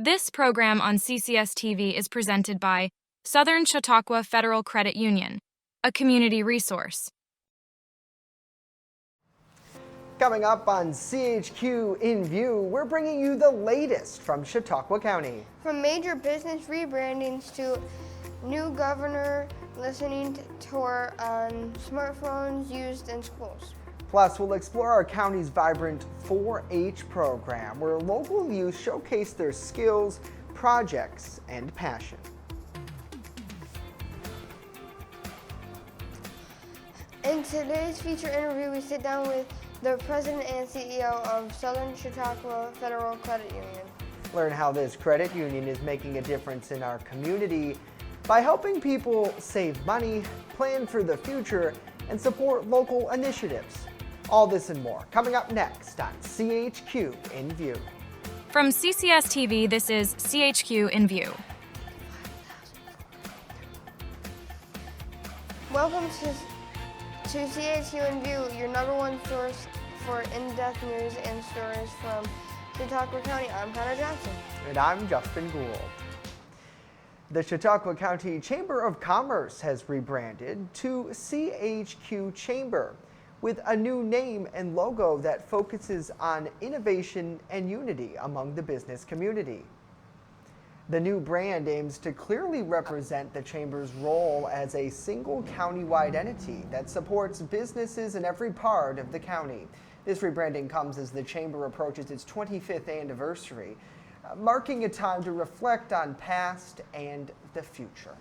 This program on CCS-TV is presented by Southern Chautauqua Federal Credit Union, a community resource. Coming up on CHQ In-View, we're bringing you the latest from Chautauqua County. From major business rebrandings to new governor listening tour on smartphones used in schools. Plus, we'll explore our county's vibrant 4-H program, where local youth showcase their skills, projects, and passion. In today's feature interview, we sit down with the president and CEO of Southern Chautauqua Federal Credit Union. Learn how this credit union is making a difference in our community by helping people save money, plan for the future, and support local initiatives. All this and more coming up next on CHQ In-View. From CCS-TV, this is CHQ In-View. Welcome to CHQ In-View, your #1 source for in-depth news and stories from Chautauqua County. I'm Connor Johnson. And I'm Justin Gould. The Chautauqua County Chamber of Commerce has rebranded to CHQ Chamber, with a new name and logo that focuses on innovation and unity among the business community. The new brand aims to clearly represent the Chamber's role as a single county-wide entity that supports businesses in every part of the county. This rebranding comes as the Chamber approaches its 25th anniversary, marking a time to reflect on past and the future.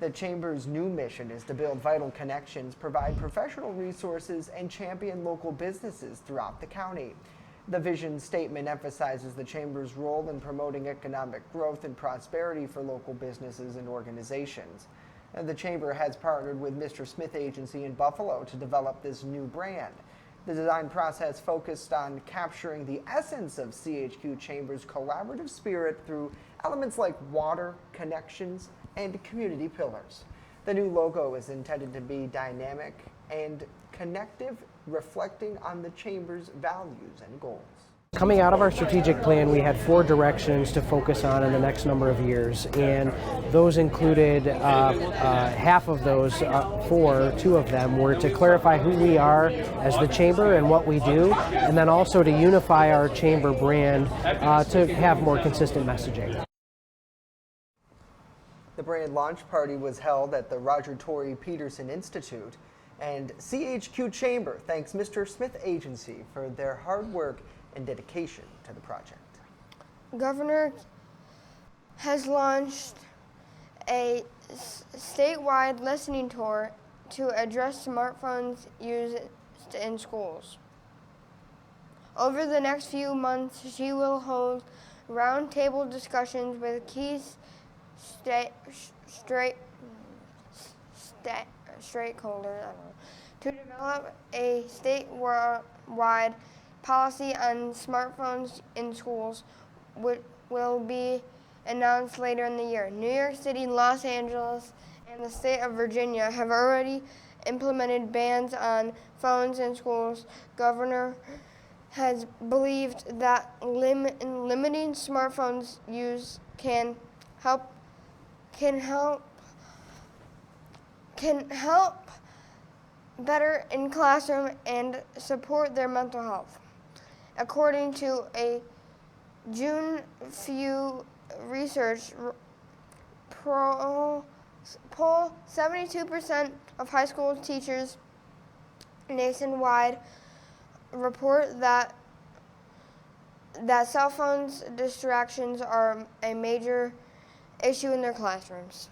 The Chamber's new mission is to build vital connections, provide professional resources, and champion local businesses throughout the county. The vision statement emphasizes the Chamber's role in promoting economic growth and prosperity for local businesses and organizations. And the Chamber has partnered with Mr. Smith Agency in Buffalo to develop this new brand. The design process focused on capturing the essence of CHQ Chamber's collaborative spirit through elements like water, connections, and community pillars. The new logo is intended to be dynamic and connective, reflecting on the Chamber's values and goals. Coming out of our strategic plan, we had 4 directions to focus on in the next number of years, and those included half of those 2 of them were to clarify who we are as the Chamber and what we do, and then also to unify our Chamber brand to have more consistent messaging. The brand launch party was held at the Roger Torrey Peterson Institute, and CHQ Chamber thanks Mr. Smith Agency for their hard work and dedication to the project. Governor has launched a statewide listening tour to address smartphones used in schools. Over the next few months, she will hold roundtable discussions with key stakeholders to develop a statewide policy on smartphones in schools, which will be announced later in the year. New York City, Los Angeles, and the state of Virginia have already implemented bans on phones in schools. Governor has believed that limiting smartphones use can help better in classroom and support their mental health. According to a Jon Felton research poll, 72% of high school teachers nationwide report that cell phones distractions are a major issue in their classrooms.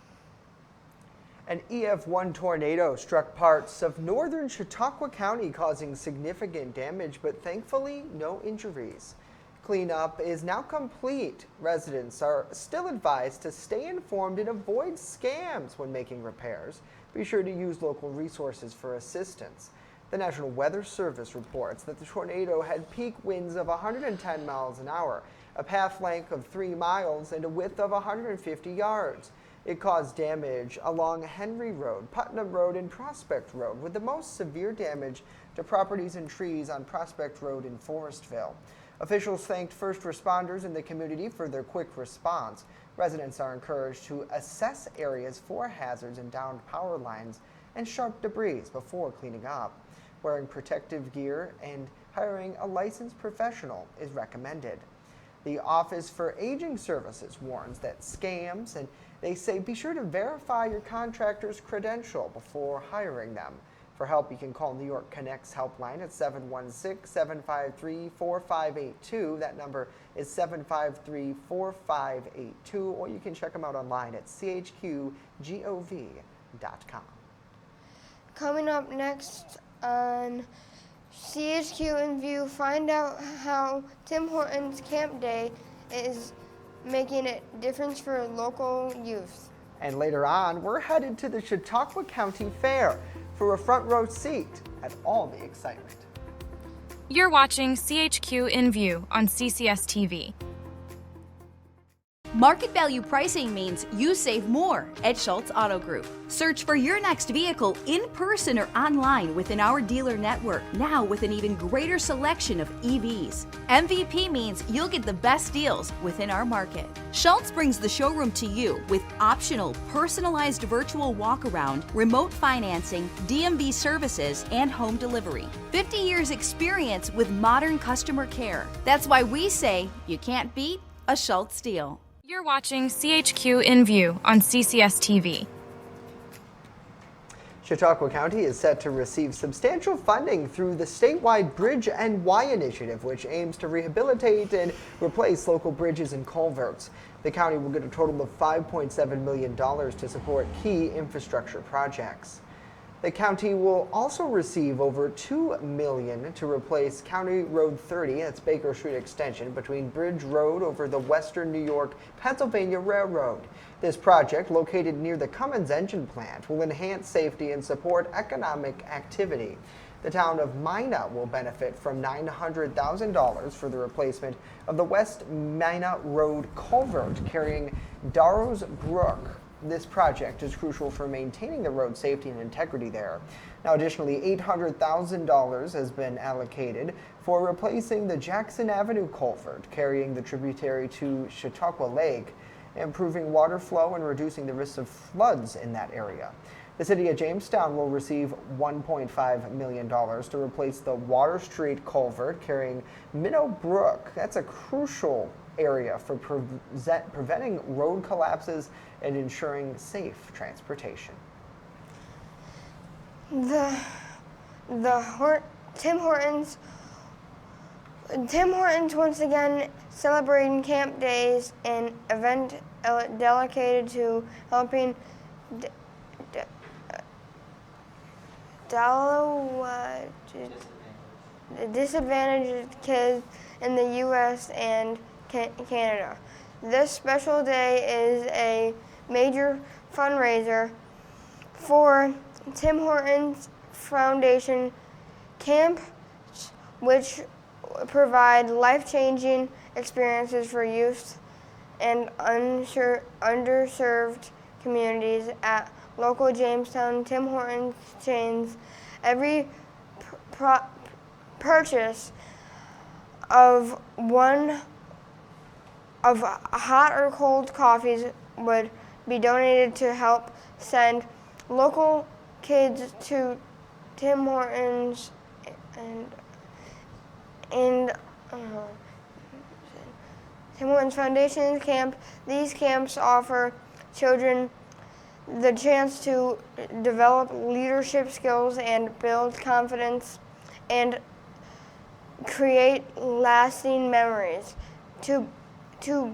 An EF1 tornado struck parts of northern Chautauqua County, causing significant damage, but thankfully no injuries. Cleanup is now complete. Residents are still advised to stay informed and avoid scams when making repairs. Be sure to use local resources for assistance. The National Weather Service reports that the tornado had peak winds of 110 miles an hour, a path length of 3 miles, and a width of 150 yards. It caused damage along Henry Road, Putnam Road, and Prospect Road, with the most severe damage to properties and trees on Prospect Road in Forestville. Officials thanked first responders in the community for their quick response. Residents are encouraged to assess areas for hazards and downed power lines and sharp debris before cleaning up. Wearing protective gear and hiring a licensed professional is recommended. The Office for Aging Services warns that scams, and they say be sure to verify your contractor's credential before hiring them. For help, you can call New York Connect's helpline at 716-753-4582. That number is 753-4582, or you can check them out online at chqgov.com. Coming up next on CHQ In-View, find out how Tim Hortons Camp Day is making a difference for local youth. And later on, we're headed to the Chautauqua County Fair for a front row seat at all the excitement. You're watching CHQ In-View on CCS-TV. Market value pricing means you save more at Schultz Auto Group. Search for your next vehicle in person or online within our dealer network, now with an even greater selection of EVs. MVP means you'll get the best deals within our market. Schultz brings the showroom to you with optional personalized virtual walk-around, remote financing, DMV services, and home delivery. 50 years experience with modern customer care. That's why we say you can't beat a Schultz deal. You're watching CHQ In-View on CCS-TV. Chautauqua County is set to receive substantial funding through the statewide Bridge NY initiative, which aims to rehabilitate and replace local bridges and culverts. The county will get a total of $5.7 million to support key infrastructure projects. The county will also receive over $2 million to replace County Road 30, that's Baker Street Extension, between Bridge Road over the Western New York-Pennsylvania Railroad. This project, located near the Cummins engine plant, will enhance safety and support economic activity. The town of Mina will benefit from $900,000 for the replacement of the West Mina Road culvert carrying Darrows Brook. This project is crucial for maintaining the road safety and integrity there. Now, additionally, $800,000 has been allocated for replacing the Jackson Avenue culvert carrying the tributary to Chautauqua Lake, improving water flow and reducing the risk of floods in that area. The city of Jamestown will receive $1.5 million to replace the Water Street culvert carrying Minnow Brook. That's a crucial area for preventing road collapses and ensuring safe transportation. Tim Hortons once again celebrating Camp Days, an event dedicated to helping disadvantaged kids in the U.S. and Canada. This special day is a major fundraiser for Tim Hortons Foundation camps, which provide life-changing experiences for youth and underserved communities at local Jamestown Tim Hortons chains. Every purchase of hot or cold coffees would be donated to help send local kids to Tim Hortons and Tim Hortons Foundation camp. These camps offer children the chance to develop leadership skills and build confidence and create lasting memories. To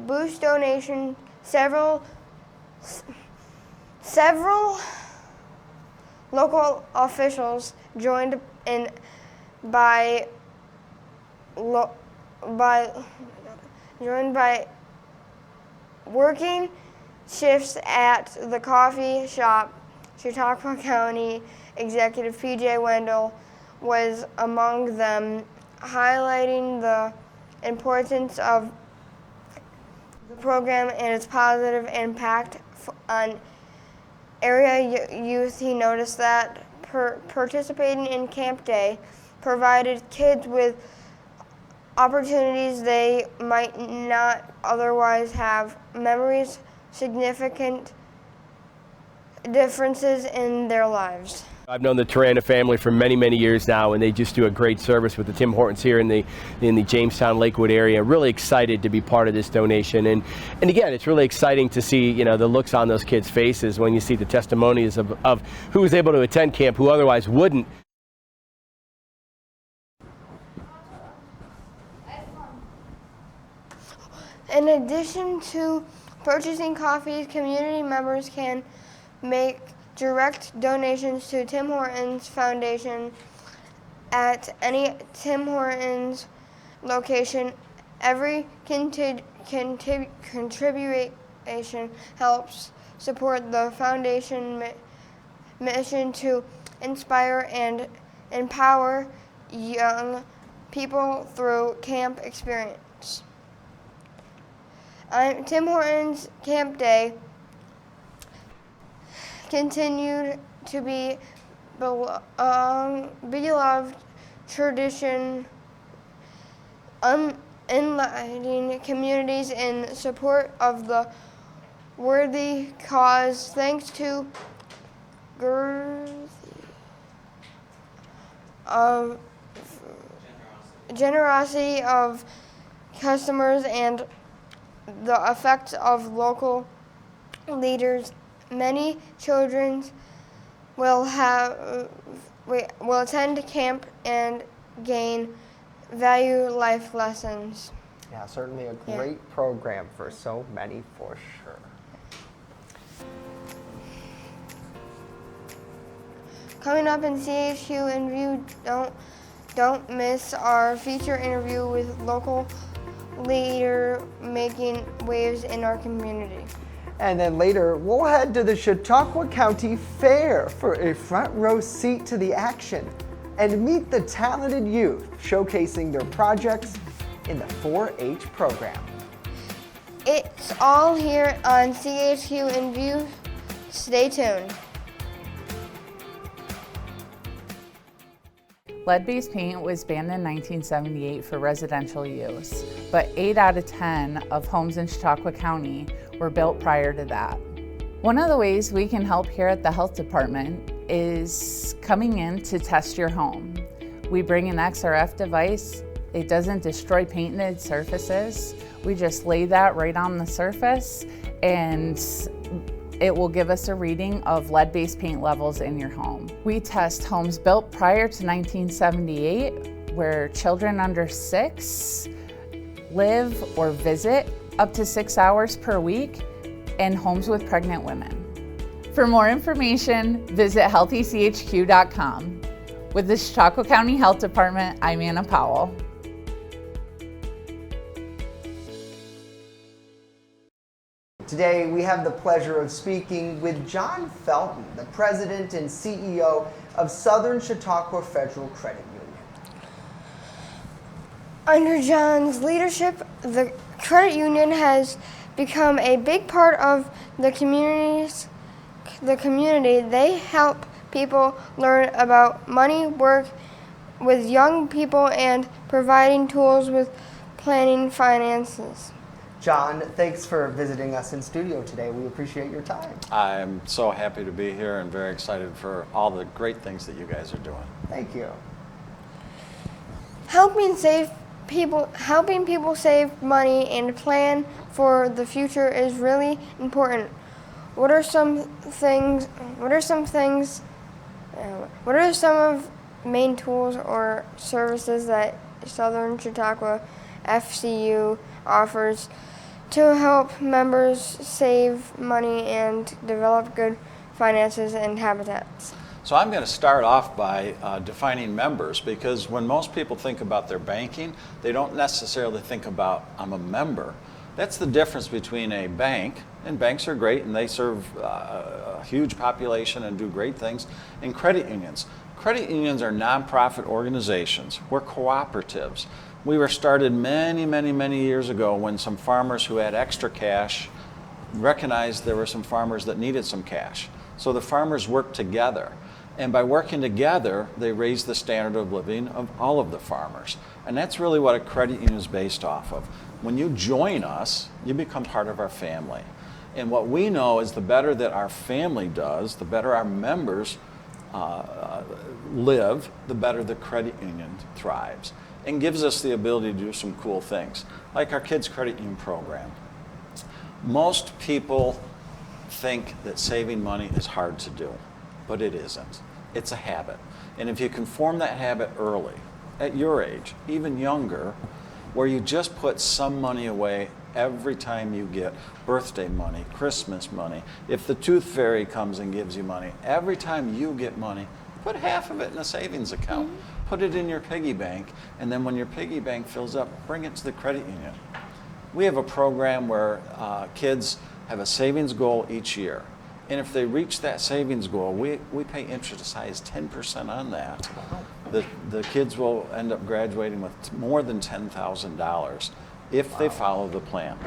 boost donation, several local officials joined by working shifts at the coffee shop. Chautauqua County Executive P.J. Wendell was among them, highlighting the importance of the program and its positive impact on area youth. He noticed that participating in Camp Day provided kids with opportunities they might not otherwise have, memories, significant differences in their lives. I've known the Tarana family for many, many years now, and they just do a great service with the Tim Hortons here in the Jamestown, Lakewood area. Really excited to be part of this donation, and again, it's really exciting to see, you know, the looks on those kids' faces when you see the testimonies of who was able to attend camp who otherwise wouldn't. In addition to purchasing coffee, community members can make direct donations to Tim Hortons Foundation at any Tim Hortons location. Every contribution helps support the foundation mission to inspire and empower young people through camp experience. Tim Hortons Camp Day continued to be beloved tradition, enlightening communities in support of the worthy cause. Thanks to generosity of customers and the effects of local leaders, many children will attend camp and gain value life lessons. Yeah, certainly a great program for so many, for sure. Coming up in CHQ In-View, don't miss our feature interview with local leader making waves in our community. And then later, we'll head to the Chautauqua County Fair for a front row seat to the action and meet the talented youth showcasing their projects in the 4-H program. It's all here on CHQ In-View. Stay tuned. Lead-based paint was banned in 1978 for residential use, but 8 out of 10 of homes in Chautauqua County were built prior to that. One of the ways we can help here at the health department is coming in to test your home. We bring an XRF device. It doesn't destroy painted surfaces. We just lay that right on the surface and it will give us a reading of lead-based paint levels in your home. We test homes built prior to 1978 where children under 6 live or visit up to 6 hours per week, and homes with pregnant women. For more information, visit healthychq.com. With the Chautauqua County Health Department, I'm Anna Powell. Today, we have the pleasure of speaking with Jon Felton, the president and CEO of Southern Chautauqua Federal Credit Union. Under Jon's leadership, the credit union has become a big part of the community. They help people learn about money, work with young people, and providing tools with planning finances. Jon, thanks for visiting us in studio today. We appreciate your time. I'm so happy to be here and very excited for all the great things that you guys are doing. Thank you. Helping people save money and plan for the future is really important. What are some of main tools or services that Southern Chautauqua FCU offers to help members save money and develop good finances and habitats? So I'm going to start off by defining members, because when most people think about their banking, they don't necessarily think about, I'm a member. That's the difference between a bank, and banks are great and they serve a huge population and do great things, and credit unions. Credit unions are nonprofit organizations. We're cooperatives. We were started many, many, many years ago when some farmers who had extra cash recognized there were some farmers that needed some cash. So the farmers worked together. And by working together, they raise the standard of living of all of the farmers. And that's really what a credit union is based off of. When you join us, you become part of our family. And what we know is the better that our family does, the better our members live, the better the credit union thrives. And gives us the ability to do some cool things, like our kids' credit union program. Most people think that saving money is hard to do, but it isn't. It's a habit. And if you can form that habit early, at your age, even younger, where you just put some money away every time you get birthday money, Christmas money, if the tooth fairy comes and gives you money, every time you get money, put half of it in a savings account. Put it in your piggy bank, and then when your piggy bank fills up, bring it to the credit union. We have a program where kids have a savings goal each year. And if they reach that savings goal, we pay interest as high as 10% on that. The kids will end up graduating with more than $10,000 if they follow the plan.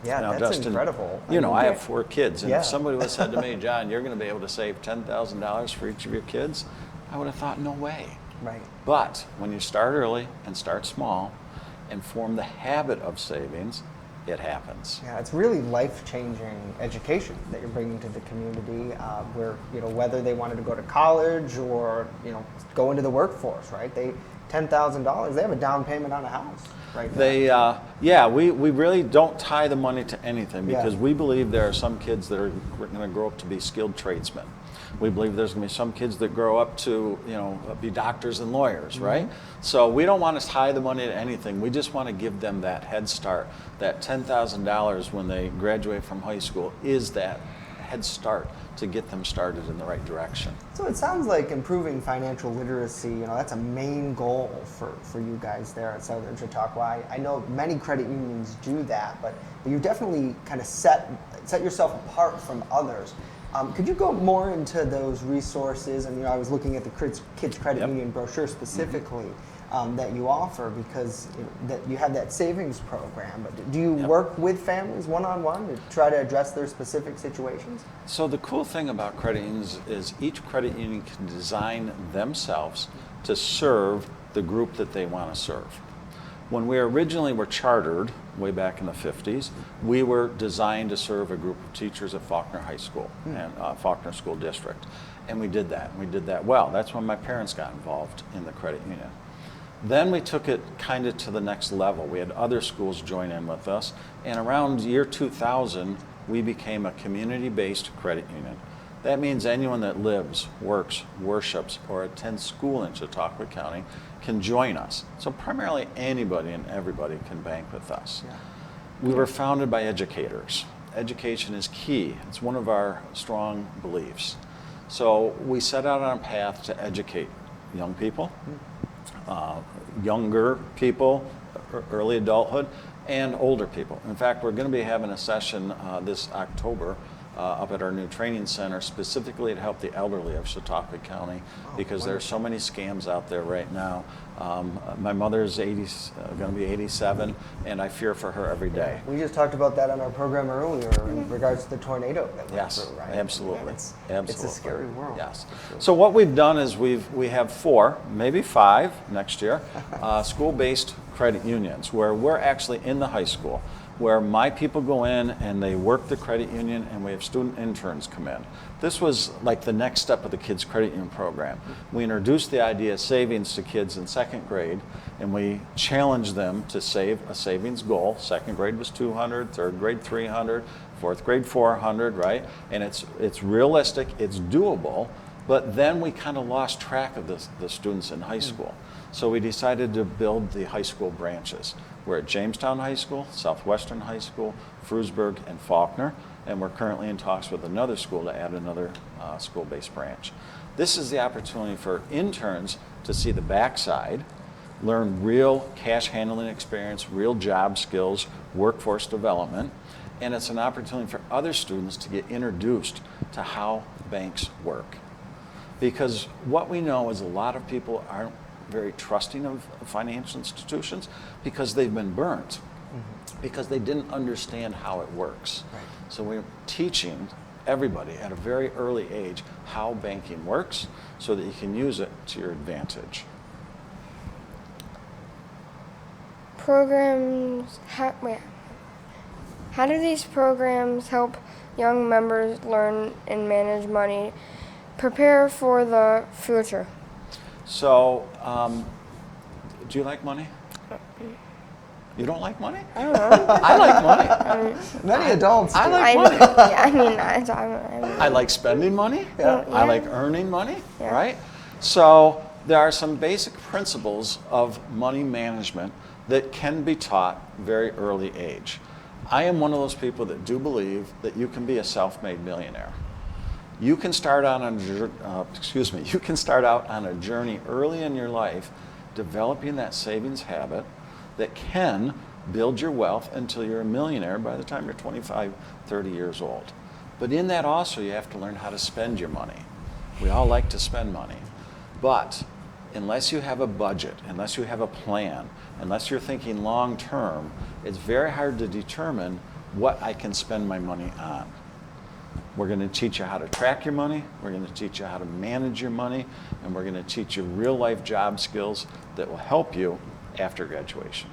Yeah, now, that's Justin, incredible. You know, I have 4 kids, and Yeah. if somebody would have said to me, John, you're going to be able to save $10,000 for each of your kids, I would have thought, no way. Right. But when you start early and start small and form the habit of savings, it happens. Yeah, it's really life-changing education that you're bringing to the community, where, you know, whether they wanted to go to college or, you know, go into the workforce, right? $10,000, they have a down payment on a house, right? We really don't tie the money to anything because we believe there are some kids that are going to grow up to be skilled tradesmen. We believe there's going to be some kids that grow up to, you know, be doctors and lawyers, right? So we don't want to tie the money to anything. We just want to give them that head start. That $10,000 when they graduate from high school is that head start to get them started in the right direction. So it sounds like improving financial literacy, you know, that's a main goal for you guys there at Southern Chautauqua. I know many credit unions do that, but you definitely kind of set yourself apart from others. Could you go more into those resources? And, you know, I was looking at the Kids Credit Union brochure specifically that you offer, because that you have that savings program. But do you work with families one-on-one to try to address their specific situations? So the cool thing about credit unions is each credit union can design themselves to serve the group that they want to serve. When we originally were chartered, way back in the 50s, we were designed to serve a group of teachers at Faulkner High School and Faulkner School District. And we did that, and we did that well. That's when my parents got involved in the credit union. Then we took it kind of to the next level. We had other schools join in with us, and around year 2000, we became a community-based credit union. That means anyone that lives, works, worships, or attends school in Chautauqua County can join us. So primarily anybody and everybody can bank with us. Yeah. We were founded by educators. Education is key. It's one of our strong beliefs. So we set out on a path to educate young people, younger people, early adulthood, and older people. In fact, we're going to be having a session this October up at our new training center, specifically to help the elderly of Chautauqua County, because there are so many scams out there right now. My mother's going to be 87, and I fear for her every day. We just talked about that on our program earlier in regards to the tornado that went through, right? Absolutely. It's a scary world. Yes. So what we've done is we have 4, maybe 5 next year, school-based credit unions where we're actually in the high school, where my people go in and they work the credit union, and we have student interns come in. This was like the next step of the Kids Credit Union program. We introduced the idea of savings to kids in 2nd grade, and we challenged them to save a savings goal. 2nd grade was 200, 3rd grade 300, 4th grade 400, right? And it's realistic, it's doable, but then we kind of lost track of the students in high school. So we decided to build the high school branches. We're at Jamestown High School, Southwestern High School, Frewsburg, and Faulkner, and we're currently in talks with another school to add another school-based branch. This is the opportunity for interns to see the backside, learn real cash handling experience, real job skills, workforce development, and it's an opportunity for other students to get introduced to how banks work. Because what we know is a lot of people aren't very trusting of financial institutions because they've been burnt, because they didn't understand how it works. Right. So we're teaching everybody at a very early age how banking works so that you can use it to your advantage. Programs, how do these programs help young members learn and manage money, prepare for the future? So, do you like money? You don't like money? I don't know. I like money. Many adults do. I like money. I like spending money. Yeah. I like earning money, Yeah. right? So there are some basic principles of money management that can be taught very early age. I am one of those people that do believe that you can be a self-made millionaire. You can start out on you can start out on a journey early in your life developing that savings habit that can build your wealth until you're a millionaire by the time you're 25, 30 years old. But in that also you have to learn how to spend your money. We all like to spend money. But unless you have a budget, unless you have a plan, unless you're thinking long term, it's very hard to determine what I can spend my money on. We're going to teach you how to track your money, we're going to teach you how to manage your money, and we're going to teach you real life job skills that will help you after graduation.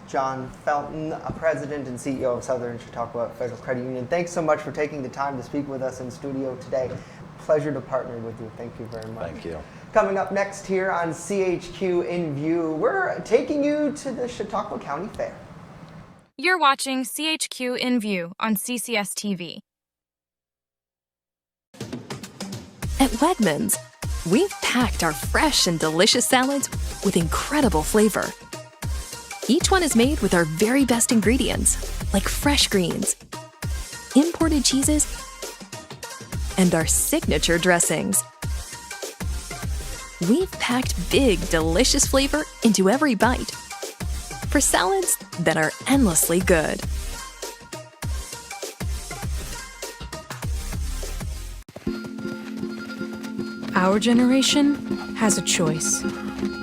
Jon Felton, President and CEO of Southern Chautauqua Federal Credit Union. Thanks so much for taking the time to speak with us in studio today. Pleasure to partner with you. Thank you very much. Thank you. Coming up next here on CHQ In-View, we're taking you to the Chautauqua County Fair. You're watching CHQ In-View on CCS-TV. At Wegmans, we've packed our fresh and delicious salads with incredible flavor. Each one is made with our very best ingredients, like fresh greens, imported cheeses, and our signature dressings. We've packed big, delicious flavor into every bite for salads that are endlessly good. Our generation has a choice: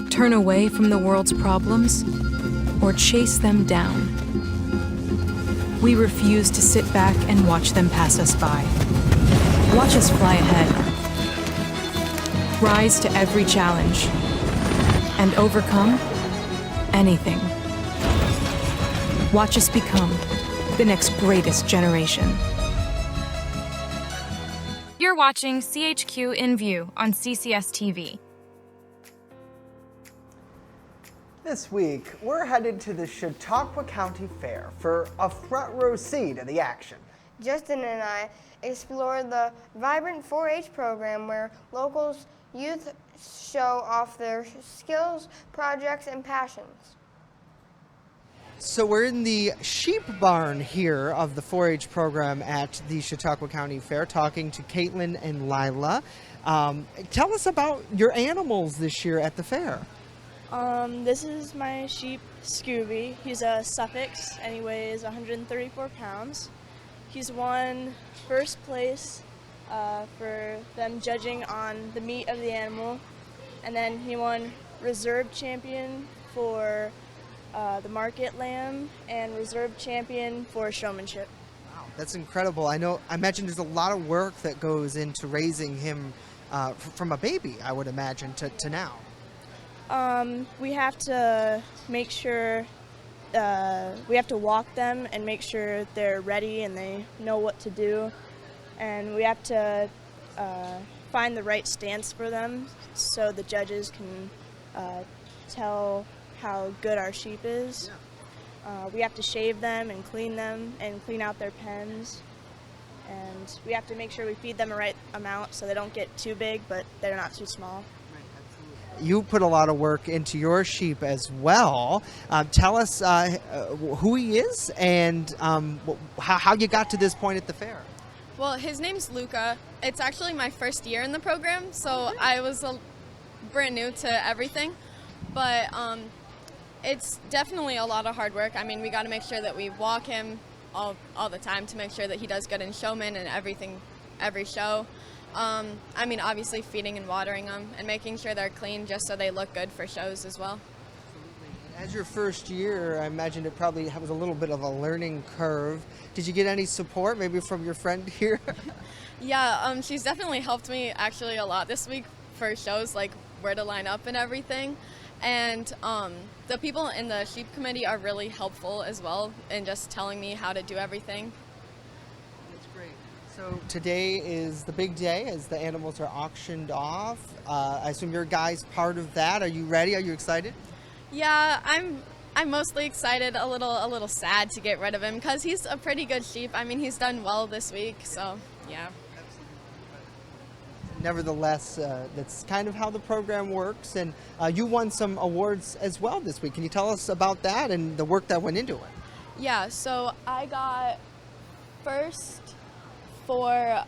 turn away from the world's problems or chase them down. We refuse to sit back and watch them pass us by. Watch us fly ahead. Rise to every challenge and overcome anything. Watch us become the next greatest generation. You're watching CHQ In-View on CCS-TV. This week, we're headed to the Chautauqua County Fair for a front row seat of the action. Justin and I explored the vibrant 4-H program where locals youth show off their skills, projects, and passions. So we're in the sheep barn here of the 4-H program at the Chautauqua County Fair, talking to Caitlin and Lila. Tell us about your animals this year at the fair. This is my sheep, Scooby. He's a Suffolk and he weighs 134 pounds. He's won first place for them judging on the meat of the animal, and then he won reserve champion for the market lamb and reserve champion for showmanship. Wow, that's incredible. I imagine there's a lot of work that goes into raising him from a baby, I would imagine, to now. We have to make sure, we have to walk them and make sure they're ready and they know what to do. And we have to find the right stance for them so the judges can tell how good our sheep is. We have to shave them and clean out their pens. And we have to make sure we feed them the right amount so they don't get too big, but they're not too small. You put a lot of work into your sheep as well. Tell us who he is and how you got to this point at the fair. Well, his name's Luca. It's actually my first year in the program, so I was brand new to everything. But it's definitely a lot of hard work. I mean, we got to make sure that we walk him all the time to make sure that he does good in showman and every show. I mean, obviously feeding and watering them and making sure they're clean just so they look good for shows as well. As your first year, I imagine it probably was a little bit of a learning curve. Did you get any support, maybe from your friend here? Yeah, she's definitely helped me actually a lot this week for shows like where to line up and everything. And the people in the sheep committee are really helpful as well in just telling me how to do everything. That's great. So today is the big day as the animals are auctioned off. I assume your guys part of that. Are you ready? Are you excited? Yeah, I'm mostly excited, a little sad to get rid of him because he's a pretty good sheep. I mean, he's done well this week, so yeah. Nevertheless, that's kind of how the program works, and you won some awards as well this week. Can you tell us about that and the work that went into it? Yeah, so I got first for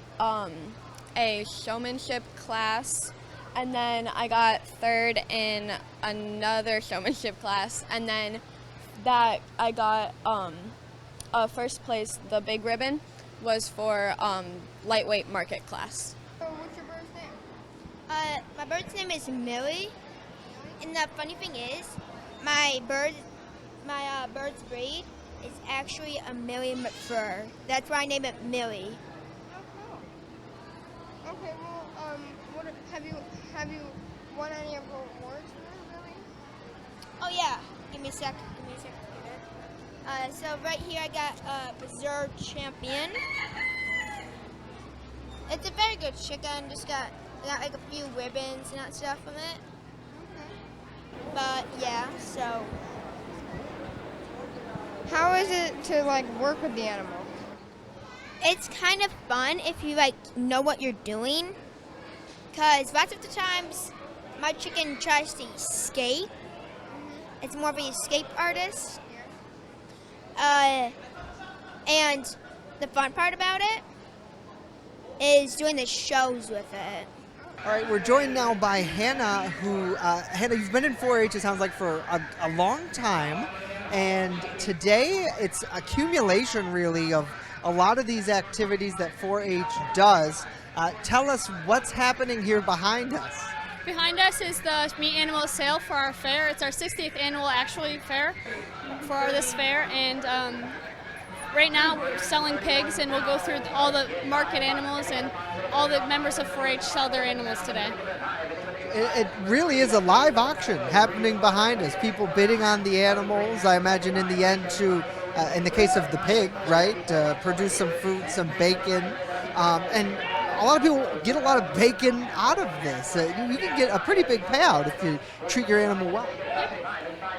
a showmanship class, and then I got third in another showmanship class, and then that I got first place. The big ribbon was for lightweight market class. What's your bird's name? My bird's name is Millie, and the funny thing is, my bird's breed is actually a Millie McFur. That's why I named it Millie. Oh, cool. Okay, well, have you won any of the awards for her, Millie? Oh yeah, give me a sec. So right here I got Reserve Champion. It's a very good chicken. I got like a few ribbons and that stuff from it. Okay. But yeah, so. How is it to like work with the animal? It's kind of fun if you like know what you're doing. Cause lots of the times my chicken tries to escape. It's more of an escape artist. And the fun part about it is doing the shows with it. All right, we're joined now by Hannah, who, Hannah, you've been in 4-H, it sounds like, for a long time. And today it's accumulation, really, of a lot of these activities that 4-H does. Tell us what's happening here behind us. Behind us is the meat animal sale for our fair. It's our 60th annual fair for this fair, and right now we're selling pigs, and we'll go through all the market animals, and all the members of 4-H sell their animals today. It really is a live auction happening behind us. People bidding on the animals. I imagine in the end to, in the case of the pig, right, produce some fruit, some bacon, and a lot of people get a lot of bacon out of this. You can get a pretty big payout if you treat your animal well.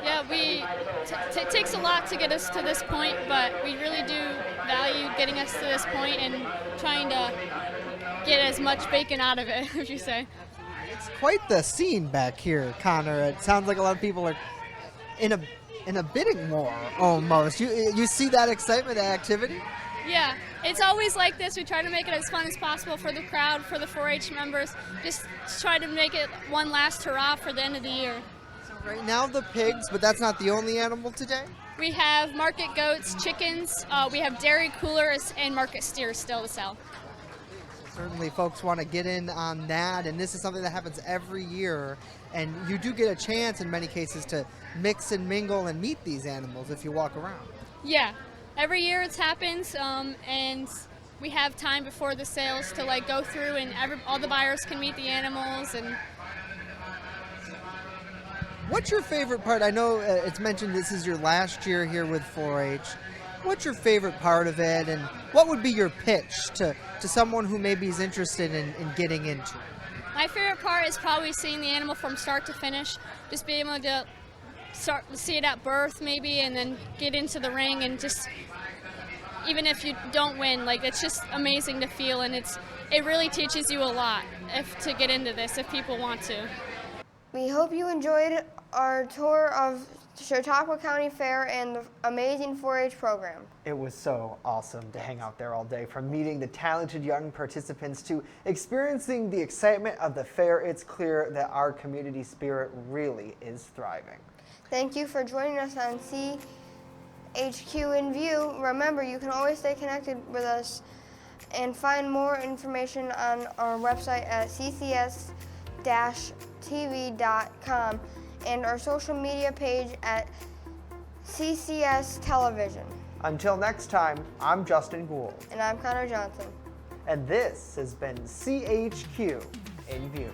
Yeah, it takes a lot to get us to this point, but we really do value getting us to this point and trying to get as much bacon out of it, would you say? It's quite the scene back here, Connor. It sounds like a lot of people are in a bidding war almost. You see that excitement, that activity? Yeah, it's always like this. We try to make it as fun as possible for the crowd, for the 4-H members. Just try to make it one last hurrah for the end of the year. So right now the pigs, but that's not the only animal today? We have market goats, chickens, we have dairy coolers, and market steers still to sell. Certainly folks want to get in on that, and this is something that happens every year, and you do get a chance in many cases to mix and mingle and meet these animals if you walk around. Yeah, every year it happens, and we have time before the sales to like go through, and all the buyers can meet the animals. And what's your favorite part? I know it's mentioned this is your last year here with 4-H. What's your favorite part of it, and what would be your pitch to someone who maybe is interested in getting into it? My favorite part is probably seeing the animal from start to finish, just being able to see it at birth maybe, and then get into the ring, and just even if you don't win, like it's just amazing to feel, and it really teaches you a lot to get into this if people want to. We hope you enjoyed our tour of Chautauqua County Fair and the amazing 4-H program. It was so awesome to hang out there all day. From meeting the talented young participants to experiencing the excitement of the fair, it's clear that our community spirit really is thriving. Thank you for joining us on CHQ In-View. Remember, you can always stay connected with us and find more information on our website at CCS-TV.com. and our social media page at CCS Television. Until next time, I'm Justin Gould. And I'm Connor Johnson. And this has been CHQ In View.